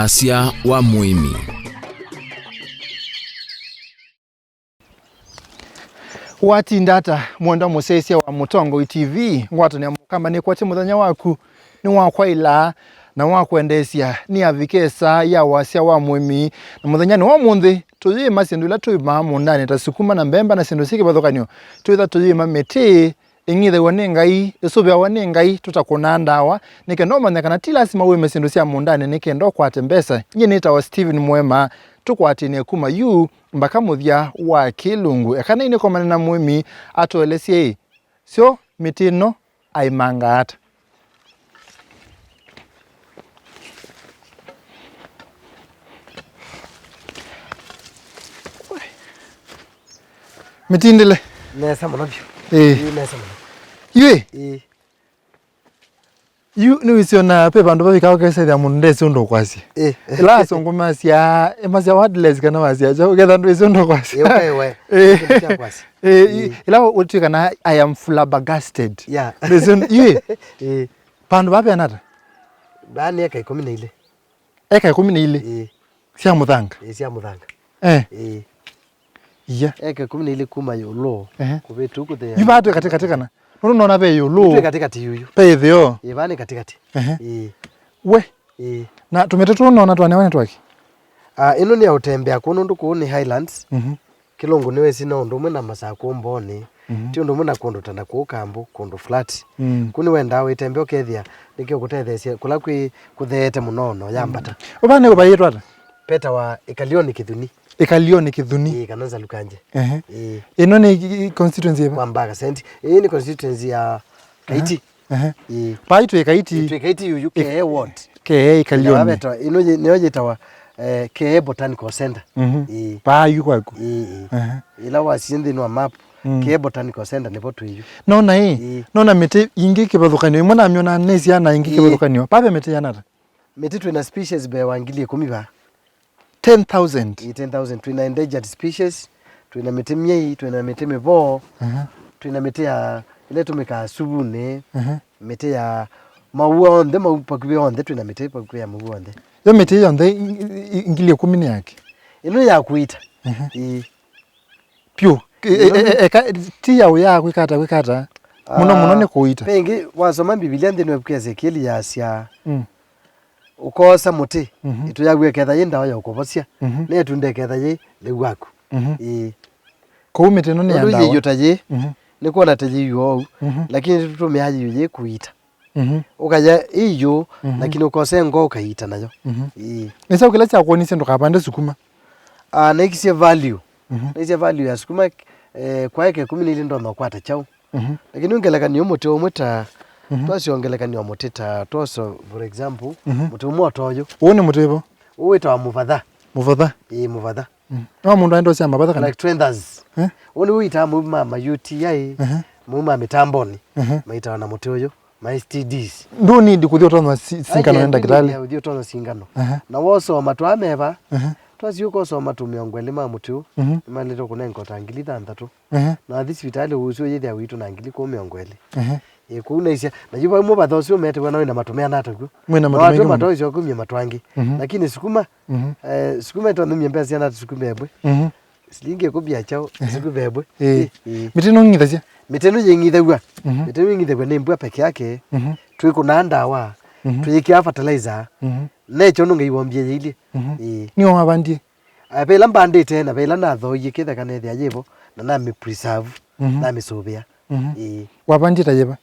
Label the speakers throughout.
Speaker 1: Wasia wa muimi.
Speaker 2: Wati ndata mwenda musesia wa Mutongo TV ngwato ni mukamba ni kwati muthenya waku ni wakwa ila na wakwendesia ni avikesa ya wasia wa muimi na muthenya ni wa munthi tuyi masindu ila tuyi mamu ndani tasukuma na mbemba na sindu siki bathokanyo tuyi tuyi mameti ingithe wane ngai isubya wane ngai tutakuna ndawa nikendo manyakana tilasima we mesindu sia mundani nikendo kwate mbesa nyine ita wa Steven Mwema tukwatine kuma yu mbaka muthia wa kilungu ekana ine komana na muimi atoelesie sio mitino aimanga ata mitindile
Speaker 3: nesa monabyo nesa mono
Speaker 2: yue yu ni wisiona pe bandu babika kese ya mundese ndo kwasi la songoma sia emasia wadless kana wasia jo getha ndo isondo kwasi
Speaker 3: we kwasi
Speaker 2: ila utika na I am flabbergasted
Speaker 3: yeah
Speaker 2: listen yue bandu babe anata
Speaker 3: bani eka 12
Speaker 2: eka 12 sia muthanga
Speaker 3: sia muthanga
Speaker 2: yeah
Speaker 3: eka 12 kuma yolo kubetu kuthe
Speaker 2: yubatu katika na unaona be yolo
Speaker 3: katikati yuyu
Speaker 2: pe thio
Speaker 3: bani katikati
Speaker 2: we na tumetetu unaona twane twaki
Speaker 3: ino ni utembea kuno nduku ni Highlands kilongo niwe sina undu na masako mboni ti undu muna kondo tanda ku kambu kondo flat kuni wenda witembe okethia nikyo kutethesia kula kwi kutheete munono yambata
Speaker 2: ubane ubayitwa ata
Speaker 3: peta wa Ikalioni Kithuni kananza Lukanje
Speaker 2: ino ni constituency
Speaker 3: kwa Mbaga senti ni constituency ya Kaiti
Speaker 2: paitu Kaiti
Speaker 3: yuyu ke ward
Speaker 2: ke Ikalioni
Speaker 3: abeta ino neojetawa ke Botanical Center
Speaker 2: pa yukwako
Speaker 3: ila wasindi no map ke Botanical Center ne botu yu
Speaker 2: nona nona mete ingi kibathukanyo imwe na myona nesia na ingi kibathukanyo pabe mete yanata
Speaker 3: mete twina species be wangilie 10 ba
Speaker 2: 10,000
Speaker 3: twina endangered species twina mete myei twina mete mebo twina mete ya ile tumika subune mete ya maua onde maupakuwe onde twina mete pakuwe ya maua onde
Speaker 2: yo mete yonde ingilie 10 yake
Speaker 3: ino ya kuita
Speaker 2: pio ti ya uya kwikata muno ne kuita
Speaker 3: pengi wasoma Biblia ndino kwa Ezekiel ya sia ukosa muti itu yagwe ketha yinda ya ukobosia ne tunde ketha ye legwaku
Speaker 2: ko mete no ne yanda
Speaker 3: yo taje ne kuona taje yo lakini tutume haji ye kuita ukaja iyo lakini ukose ngo ukaita nayo
Speaker 2: nisa ukila cha kuoni sendo kapande sukuma
Speaker 3: next value next value ya sukuma kwa yake 12 ndo nakwata chao lakini ungelekani umuti omweta twasiongelekani omutita toso for example muti umwotoyo
Speaker 2: uone mutebo
Speaker 3: uwita muvadha muvadha
Speaker 2: no mundu ndo sia mabadha kana
Speaker 3: like trenders uni uita mama UTI muma mitamboni maita na muti oyo my STDs
Speaker 2: ndo need kuthio tono singano enda kitali
Speaker 3: uthio tono singano na woso matwa ameba twasi uko so matumiongo elima mutu malito kunengo tangilitha ndatu na this vitali uzo yethia witu na ngili ko miongo eli kuna isia na jiba mu bathosi umete wana na matumia nataku
Speaker 2: mwena matumia
Speaker 3: watu matoizo kumye matwangi lakini sukuma sukuma to numye mbesi na sukuma ebwe silinge kubia chao sukuma ebwe
Speaker 2: mitino ngithasia
Speaker 3: mitino yengithagwa mitino yengithagwa ni mbwa peke yake twikuna ndawa tuyikia fertilizer necho nunga iwombie ile
Speaker 2: ni wa bandie
Speaker 3: abela mbandite na bela na thoye kitha kana thia yibo na mi preserve na mi sobia
Speaker 2: wa bandita yeba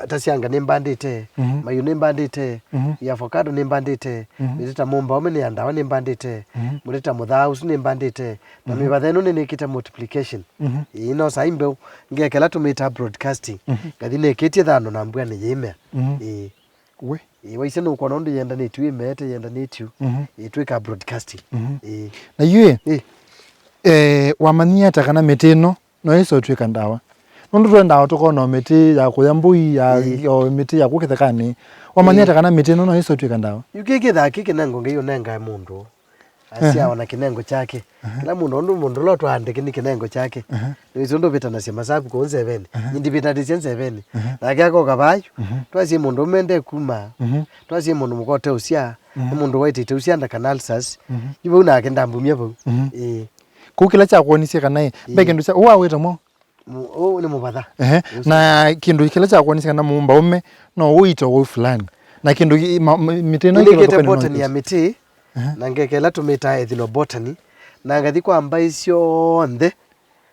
Speaker 3: tasianga ni mbandite mayu ni mbandite ya avocado ni mbandite mitita mumba ome ni andawa ni mbandite mulita muthaus ni mbandite na mibatheno ni nikita multiplication ino saimbe ngekela tumita broadcasting gathine kitie thano na mbwa ni yime
Speaker 2: we
Speaker 3: waise no kono ndo yenda ni tu imete yenda ni tu itwika broadcasting
Speaker 2: na yue wamania takana meteno no iso twika ndawa nundu twenda tukono meti ya kuyambui ya meti ya kukithekani wamania takana meteno no iso twika ndawa
Speaker 3: yukike thaki kinango ngeyo nenga mundu asia wana kinengo chake kila mundu lo twandike ni kinengo chake nizondo beta na sema sabu ko 7 indi beta 7 na kyako kabayo twasi mundu mende kuma twasi mundu mukote usia mundu waitite usia nda canal sas ibo na kendambumye bo
Speaker 2: kukila cha kuonisia kana beke ndo cha waweta mo
Speaker 3: ni mubatha
Speaker 2: na kindu kila cha kuonisia kana mumba ume no uito wo fulani na kindu miteno
Speaker 3: ikilo botany ya miti na ngekela tumita ethnobotany na ngathi kwa mbai cionthe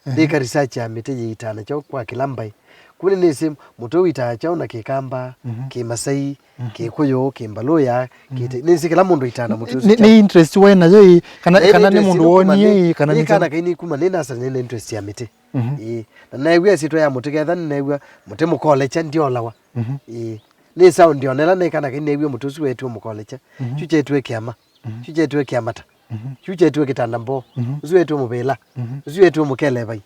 Speaker 3: ndika research ya miti yitana cho kwa kilambai kuni nisi mutu wita chao na kikamba kimasai kikuyu kimbaluya nisi kila mundu itana mutu
Speaker 2: ni interest we na yo kana ni mundu woni kana
Speaker 3: ni kana kaini kuma ni nasa ni interest ya miti na ewe sito ya mutu getha ni ewe mutu mu college ndiolawa ni sound yonela ni kana kaini ewe mutu su wetu mu college chuche tu kiama chuche tu kiamata chuche tu kitandambo su wetu mu bela su wetu mu kelebai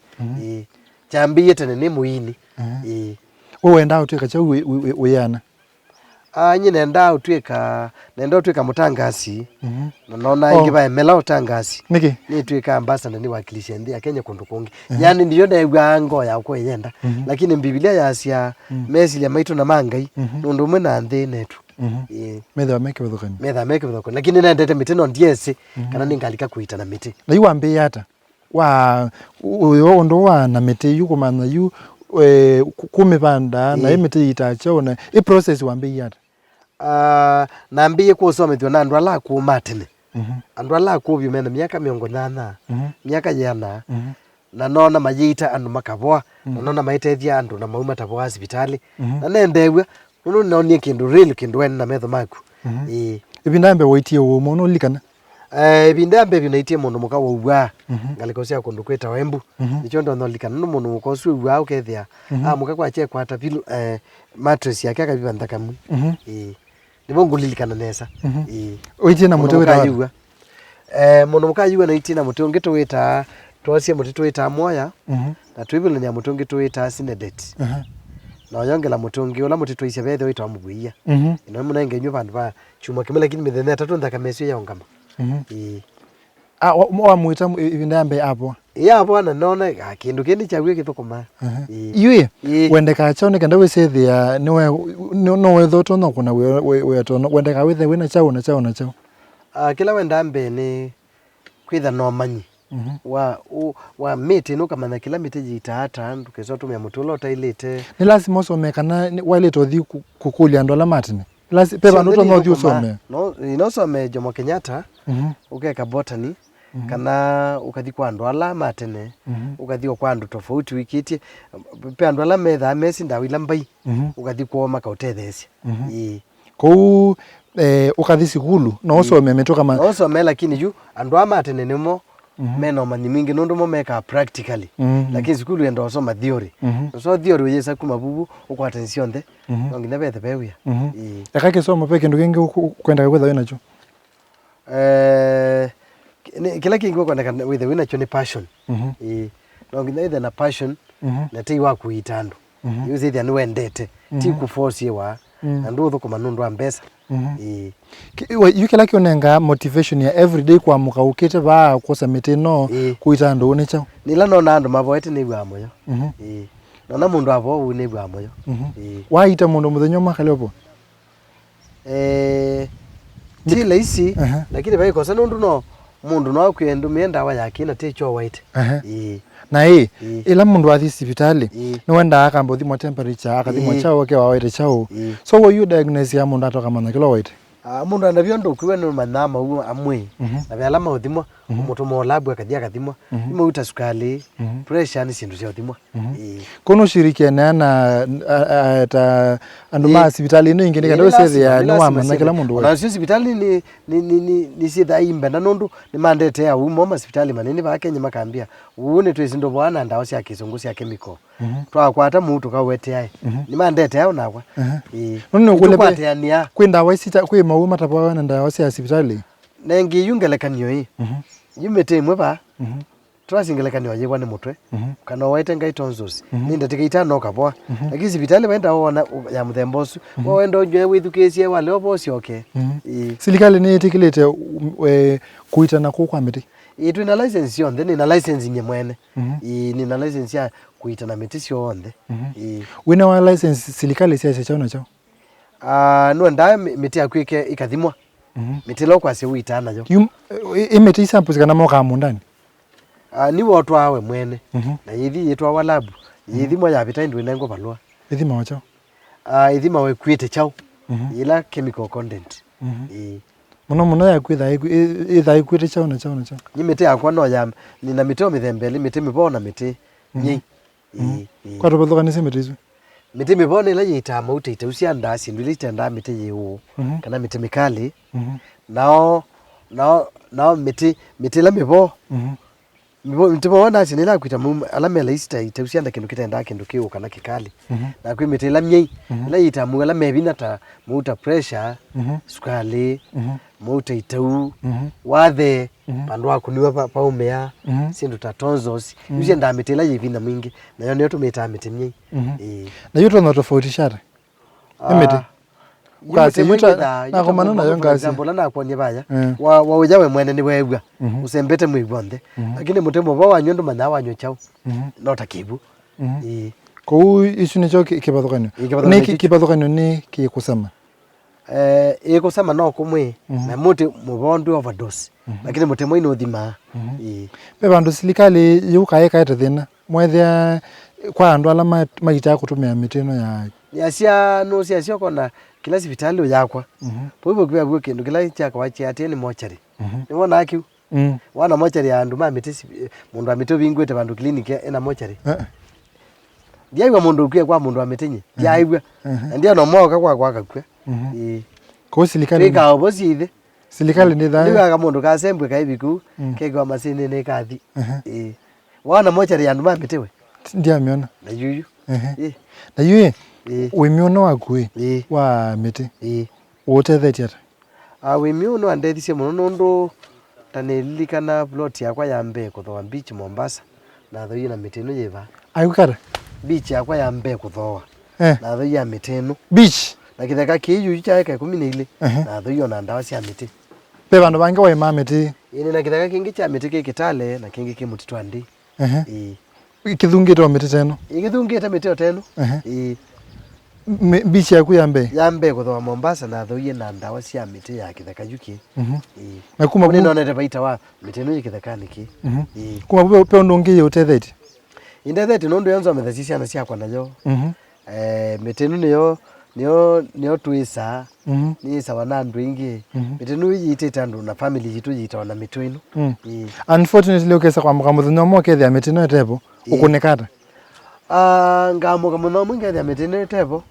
Speaker 3: chambi yetene ni muini
Speaker 2: wenda utweka cha uyana
Speaker 3: nyine nda utweka mutangasi na naona ingi ba emela utangasi
Speaker 2: niki
Speaker 3: ni tweka ambassador ni wakilisha ndi Kenya kundu kungi yani ndiyo nda yango ya ko yenda lakini Biblia yasia mesi ya maitu na mangai nundu mwe na nthi netu
Speaker 2: metha meke
Speaker 3: bthokoni lakini na ndete miteno ndiese kana ningalika kuita na miti
Speaker 2: na yuambe yata wa uyo ndo wa na miti yuko mana yu kumipanda na imiti itachona i process wambe yata
Speaker 3: na mbiye ko somethio na andu ala ku matene andu ala ku byumena miaka 80 miaka yana na nona mayita andu makabwa na nona maitethia andu na mauma tabwa hospitali na nendewe nuno nonie kindu real kindu wen na metho maku
Speaker 2: ibindambe waitie wo mono likana
Speaker 3: ibindambe binaitie mundu muka wa uwa ngaliko cia kundu kwita wembu nicho ndo nolikana no mundu muka usu uwa ukethia muka kwa che kwata pilu mattress yake akabiba ntakamu nibo ngulilikana nesa
Speaker 2: oitie na mutu wita
Speaker 3: mundu muka yuwa na itie na mutu ngeto wita twasie mutu wita moya na twibilo nya mutu ngeto wita sinedet na yongela mutungi ola mutu ise bethe wita muguia ino muna ngenyu bandu ba chuma kimela kini mithene tatu ndaka mesio ya ngama
Speaker 2: wa mwita ibindambe apo
Speaker 3: hapo na nona kindu kindi chagwe githukuma
Speaker 2: yue wende ka chone kenda we sethia no we thoto no kuna we tono wende ka withe wina chao na chao
Speaker 3: kila wendambe ni kwitha no manyi wa miti no kama na kila miti jitata ndukezo tumya mutulo tailete
Speaker 2: ni lazima usome kana wale tothi kukulia ndola matini lazima pepa ndo no thi usome
Speaker 3: no inosome Jomo Kenyatta ukeka botany kana ukathi kwa andu ala matene ukathi kwa andu tofauti wikitie pe andu ala metha mesi ndawila mbai ukathi kwa makautethesia
Speaker 2: ko ukathi sikulu no usome metoka ma
Speaker 3: no usome lakini yu andu amatene nimo meno mani mingi nundu mo meka practically lakini sikulu endo soma theory so theory yesa kuma bubu ukwata nsionde ngina bethe bewia
Speaker 2: akake soma peke ndo kingi kwenda kwetha wina cho
Speaker 3: kila kingi kwenda with wina cho ni passion no ngina either na passion na ti wa kuitandu yuzi thia niwendete ti ku force wa andu thukuma nundu wa mbesa
Speaker 2: yukela kionenga motivation ya everyday kwa muka ukete ba kosa miteno kuita ndo ne chao
Speaker 3: nila nona andu mavoete ni bwa moyo nona mundu avo ni bwa moyo
Speaker 2: waita mundu muthenyo makalepo
Speaker 3: tile isi lakini bai kosa nundu no mundu no akwendu mienda wa yakina te cho white
Speaker 2: na ila mundu athi hospitali no wenda akambo thimo temperature akathimo chao ke wawaite chao so wo you diagnose ya mundu atoka mana kilo waite
Speaker 3: mundu anavyo ndo kuwe no manama u amwe na vyala maudhimo mutu mo labu akathia akathimo imo uta sukali pressure ni sindu cia uthimo
Speaker 2: kono shirikiana na ta andu ma hospitali no ingine kada wese ya no ama na kila mundu
Speaker 3: na hospitali ni sitha imbe na nundu ni mandete ya umo hospitali manini ba Kenya makambia uone twisindo bwana ndawo cia kizungu cia chemical twakwata mutu ka wete ai ni mandete yao nakwa
Speaker 2: nundu kule kwenda waisita kwe mauma matapawa na ndawo cia hospitali
Speaker 3: nengi yungelekanyo yimete imwe ba turasingeleka ni waje wane mutwe kana waite ngai tonzos ninde tikita no kabwa lakini sibitali baenda ona ya muthembosu wenda ujwe withukesie wale obosi okay
Speaker 2: serikali ni itikilete kuitana kwa miti
Speaker 3: itu ina license yonde ni na license nye mwene ni na license ya kuitana miti sio onde
Speaker 2: wina wa license serikali sia chao chao
Speaker 3: no nda miti akwike ikathimwa miti lo kwase uitana jo
Speaker 2: imeti samples kana moka mundani
Speaker 3: ni watu awe mwene na yithi yetwa wa lab yithi mo ya bita ndu nengo balwa
Speaker 2: yithi mawacho
Speaker 3: yithi mawe kwite chao ila chemical content
Speaker 2: muno ya kwitha itha ikwite chao na chao
Speaker 3: nyimete yakwa no ya nina miteo mithembele miti mibona miti nyi
Speaker 2: kwa robo kanise mitizo
Speaker 3: miti mibona ila yita mauti ita ndasi ndu ile tenda miti yewo kana miti mikali nao miti la mibo mtibona sinila kwita alamela ista ita kindu kitenda kindu kiu kana kikali na kwi miti la mnyei la yita mu la mebina ta muta pressure sukali muta itau wathe pandu akuniwa pa umea sindu ta tonzos usienda miti la yivina mingi na yo tumeta miti mnyei
Speaker 2: na yoto na tofauti shara emeti kasi yuta na komana na yonga
Speaker 3: example na kwa nyebaya wa ujawe mwene ni wewa usembete mwibonde lakini mutemo ba wanyu ndo mana wanyu chao nota kibu
Speaker 2: ko isu ni choki kibathokano ni kibathokano ni kikusama
Speaker 3: kusama no kumwe na muti mubondo overdose lakini mutemo ino thima
Speaker 2: pe bandu serikali yuka eka thina mwethia kwa andu ala maita kutumia mitino ya
Speaker 3: sia kona kila hospitali yakwa po hivyo kwa kindu kila chako wachi ateni mochari ni wona akiu wana mochari andu mamitisi mundu amito bingwete bandu clinic ena mochari ndiaigwa mundu kwe kwa mundu ametenye ndiaigwa ndio no moka kwa kakwe
Speaker 2: ko serikali
Speaker 3: ka obosi ithe
Speaker 2: serikali ndi tha
Speaker 3: ndiga ka mundu ka sembwe ka ibiku kegwa masini ne kathi wana mochari andu mamitewe
Speaker 2: ndiamiona
Speaker 3: na yuyu
Speaker 2: na yuye wimiona wakwe wa miti wotethetie ata
Speaker 3: wimiona andethisie muno nundu tanelilikana plot yakwa ya mbe kuthoa beach Mombasa na thoi na miti ino yiva
Speaker 2: ayukara
Speaker 3: beach yakwa ya mbe kuthoa na thoi ya miti ino
Speaker 2: beach
Speaker 3: na kitheka kiyu cha eka 12 na thoi ona ndawa cia miti
Speaker 2: pe bandu bange wa ma miti
Speaker 3: ini na kitheka kingi cha miti Kitale na kingi ki Mutitwandi
Speaker 2: ikithungite wa miti teno
Speaker 3: ikithungite miti teno
Speaker 2: beach yaku ya mbe
Speaker 3: kuthoa Mombasa na thoi na ndawa cia miti ya kitheka yuki
Speaker 2: na kuma
Speaker 3: kuna none baita wa miti ino kitheka niki
Speaker 2: kuma pe ndongi yotethetie
Speaker 3: indethete nundu yanzo amethasisia na cia kwa nayo miti ino niyo twisa ni sawa na andu ingi miti ino yitete andu na family yitu yita na miti ino
Speaker 2: unfortunately ukesa kwa muthenya mo kethia miti ino tepo ukunekata
Speaker 3: ngamuka muno mwingi ya miti ino tepo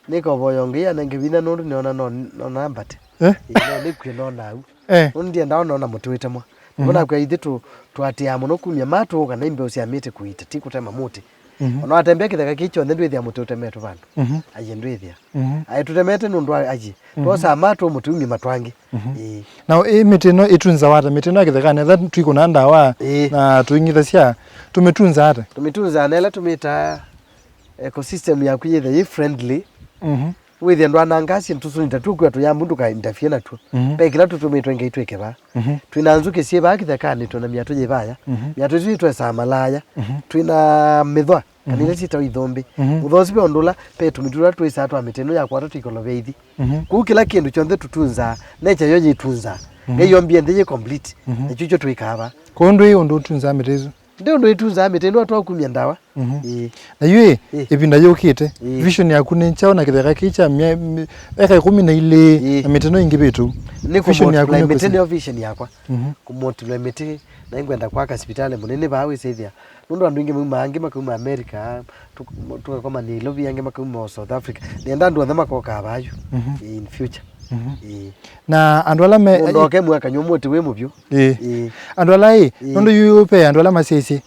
Speaker 3: niko boyongia na ngibina nundu niona no ambate no nikwe no nau undi ndao no muti witemwa bona kwa ithitu twatia muno kumya matu kana imbe ucia miti kuita tikutema muti ona atembea kitheka kicho ndwithia muti utemetu bandu aje ndwithia ai tutemete nundu aje tosa matu muti umi matwangi
Speaker 2: na miti no itunza wata miti no kitheka ne that twiko na ndawa na tuingithacia tumetunza nela tumita ecosystem ya kuyithe friendly with and one angasi ntusunita tukwa to yambu nduka interfere na tu pe kila tutumitwe ngeitweke ba twinanzuke sie ba kithekani tuna miatu jibaya miatu zitwe samalaya twina mithwa kanile sita ithombi uthosi be ondula pe tumitura twisa twa miteno ya kwata twikolobeithi ku kila kindu chonthe tutunza nature yo yitunza ngeyo mbiende ye complete echucho twikaba kondo hiyo ndo tunza mitezo
Speaker 3: ndio itunza mitendo watu akumya ndawa
Speaker 2: na yue ipinda yokite vision yaku ni chao na kitheka kicha eka 12 na mitendo ingi bitu
Speaker 3: vision yaku ni mitendo vision yakwa kumotula miti na ingwenda kwa hospitali munene bawe sethia nundu andu ingi mangi makuma America tukakoma ni lobby yangi makuma South Africa nenda ndu thema ko kabayu in future
Speaker 2: na andu ala me
Speaker 3: ndoke mwaka nyomoti we mubyo
Speaker 2: andu ala nundu yupe andu ala masisi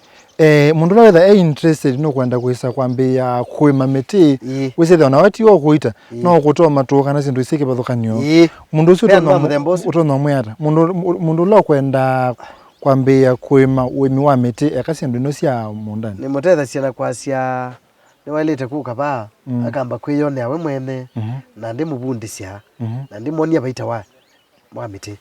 Speaker 2: mundu la whether interested no kwenda kwisa kwambia kwima miti wese ona wati wo kuita no kutoa matoka na sindu isike bathukanyo mundu ucio utona mwata mundu la kwenda kwambia kwima wimi wa miti ekasindu ino cia mundani
Speaker 3: ni mutetha ciana kwacia ni walite kuka ba akamba kwiyone awe mwene na ndi mubundisia na ndi monia baita wa miti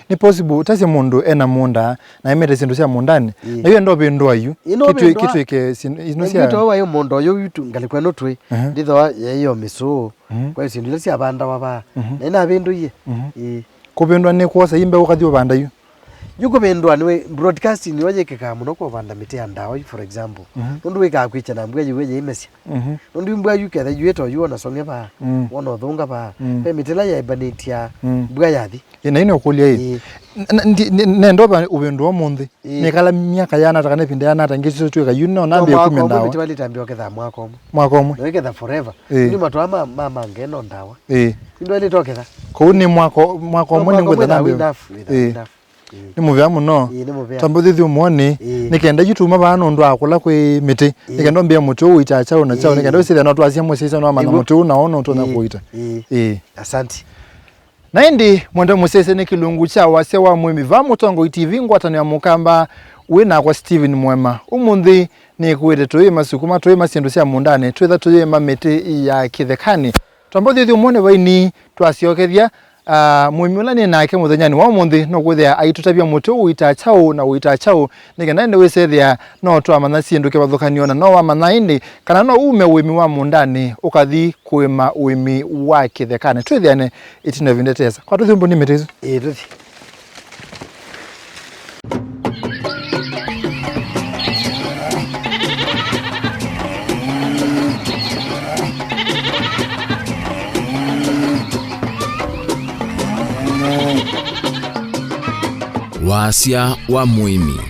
Speaker 2: ni possible tasi mundu ena munda na imete sindu cia mundani na hiyo ndo bindu ayu kitu ike ino cia
Speaker 3: kitu ayo mundu ayo yitu ngalikwa no twi nditho yeyo misu kwa sindu ile cia banda wa na ina bindu ye
Speaker 2: kubindwa ni kuosa imbe ukathi banda yu
Speaker 3: yuko bindwa ni broadcasting ni waje kika muno ko banda miti ya ndawa for example ndu wika kwicha na mbwa yuwe imesia ndu mbwa yuke the yueto yuona songe ba wona thunga ba pe mitila ya ibanitia mbwa yathi
Speaker 2: ina ino kulia hii nendoba ubindu omunthi ni kala miaka yana takane pinde yana tangizo tweka yuno na mbia 10 ndawa
Speaker 3: miti wali tambio ketha mwako
Speaker 2: no
Speaker 3: ketha forever ni matwa mama ngeno ndawa ndu ile toketha
Speaker 2: ko ni mwako mwe ni gwetha nambio ni muvya muno tambuthi umoni nikenda yituma bana ndu akula kwi miti nikenda mbia mutu uichacha una chao nikenda usithe no twasia musisa no amana mutu na ono to na kuita
Speaker 3: asante
Speaker 2: na indi mwenda musese ni kilungu cha wase wa mwimi va Mutongo TV ngwatano ya mukamba wina kwa Steven Mwema umunthi ni kwete tuye masukuma tuye masindu cia mundane twetha tuye mamiti ya kithekani tambuthi umoni baini twasiokethia mwimula ni nake muthanyani wa munthi no gwithia aitutabia mutu uita chao na uita chao nikenda ndi wisethia no twamana sindu kibathukanio na no wamana indi kana no ume wimi wa mundani ukathi kwima wimi wa kithekane twithiane itina vindetesa kwa tuthimbo ni mitizo
Speaker 3: tuthi
Speaker 1: Wasia wa Mwimi.